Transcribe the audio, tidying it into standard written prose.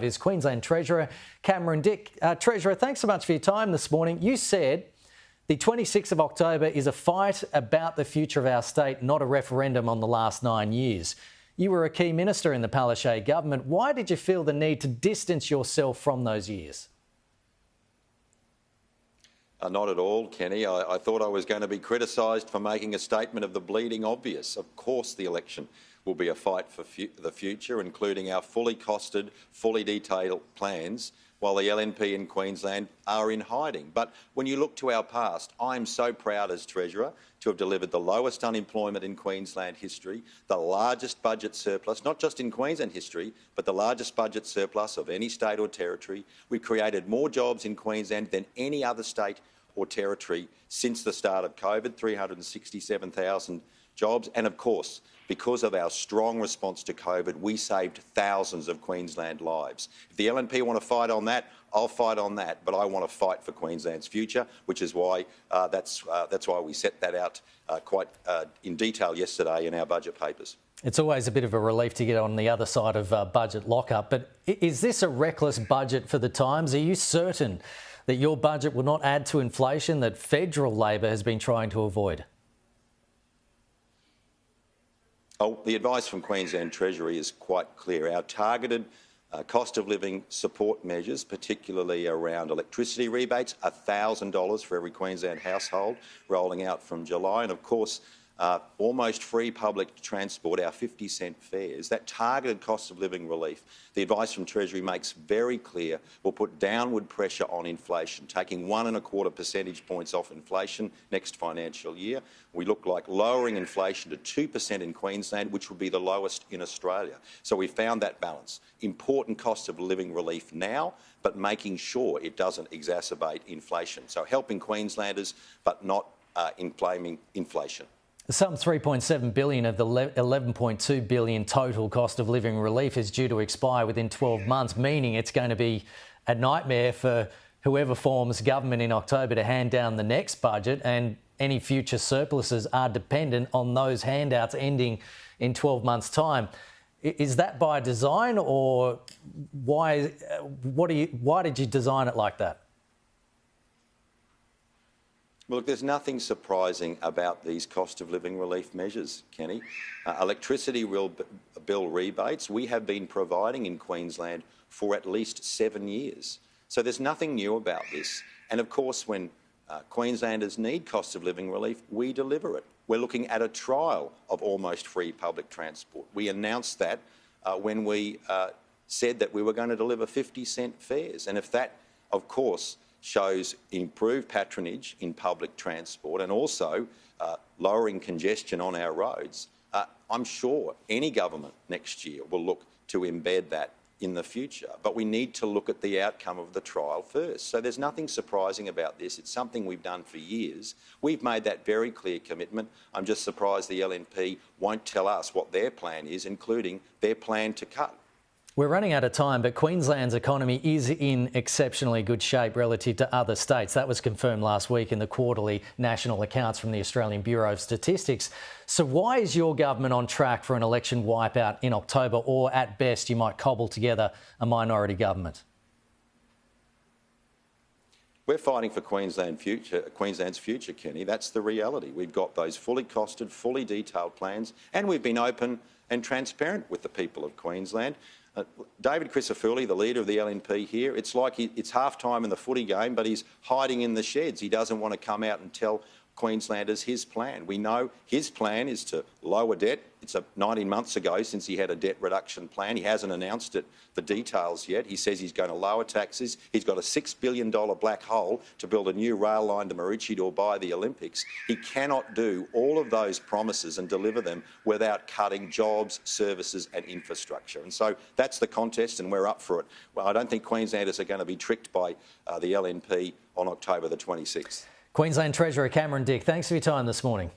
Is Queensland Treasurer Cameron Dick. Treasurer, thanks so much for your time this morning. You said the 26th of October is a fight about the future of our state, not a referendum on the last 9 years. You were a key minister in the Palaszczuk government. Why did you feel the need to distance yourself from those years? Not at all, Kenny. I thought I was going to be criticised for making a statement of the bleeding obvious. Of course the election will be a fight for the future, including our fully costed, fully detailed plans, while the LNP in Queensland are in hiding. But when you look to our past, I'm so proud as Treasurer to have delivered the lowest unemployment in Queensland history, the largest budget surplus, not just in Queensland history, but the largest budget surplus of any state or territory. We've created more jobs in Queensland than any other state or territory since the start of COVID, 367,000 jobs. And of course, because of our strong response to COVID, we saved thousands of Queensland lives. If the LNP want to fight on that, I'll fight on that, but I want to fight for Queensland's future, which is why that's why we set that out quite in detail yesterday in our budget papers. It's always a bit of a relief to get on the other side of budget lockup, but is this a reckless budget for the times? Are you certain that your budget will not add to inflation that federal Labor has been trying to avoid? Oh, the advice from Queensland Treasury is quite clear. Our targeted cost of living support measures, particularly around electricity rebates, $1,000 for every Queensland household, rolling out from July, and of course almost free public transport, our 50-cent fares. That targeted cost of living relief, the advice from Treasury makes very clear, will put downward pressure on inflation, taking 1.25 percentage points off inflation next financial year. We look like lowering inflation to 2% in Queensland, which would be the lowest in Australia. So we found that balance. Important cost of living relief now, but making sure it doesn't exacerbate inflation. So helping Queenslanders, but not inflaming inflation. Some $3.7 billion of the $11.2 billion total cost of living relief is due to expire within 12 months, meaning it's going to be a nightmare for whoever forms government in October to hand down the next budget, and any future surpluses are dependent on those handouts ending in 12 months' time. Is that by design, or why did you design it like that? Well, look, there's nothing surprising about these cost of living relief measures, Kenny. Electricity bill rebates we have been providing in Queensland for at least 7 years. So there's nothing new about this. And of course, when Queenslanders need cost of living relief, we deliver it. We're looking at a trial of almost free public transport. We announced that when we said that we were going to deliver 50-cent fares. And if that, of course, shows improved patronage in public transport and also lowering congestion on our roads, I'm sure any government next year will look to embed that in the future. But we need to look at the outcome of the trial first. So there's nothing surprising about this. It's something we've done for years. We've made that very clear commitment. I'm just surprised the LNP won't tell us what their plan is, including their plan to cut. We're running out of time, but Queensland's economy is in exceptionally good shape relative to other states. That was confirmed last week in the quarterly national accounts from the Australian Bureau of Statistics. So why is your government on track for an election wipeout in October, or at best you might cobble together a minority government? We're fighting for Queensland's future, Kenny. That's the reality. We've got those fully costed, fully detailed plans, and we've been open and transparent with the people of Queensland. David Crisafulli, the leader of the LNP here, it's like it's half-time in the footy game, but he's hiding in the sheds. He doesn't want to come out and tell Queenslanders his plan. We know his plan is to lower debt. It's 19 months ago since he had a debt reduction plan. He hasn't announced the details yet. He says he's going to lower taxes. He's got a $6 billion black hole to build a new rail line to Maroochydore by the Olympics. He cannot do all of those promises and deliver them without cutting jobs, services and infrastructure. And so that's the contest, and we're up for it. Well, I don't think Queenslanders are going to be tricked by the LNP on October the 26th. Queensland Treasurer Cameron Dick, thanks for your time this morning.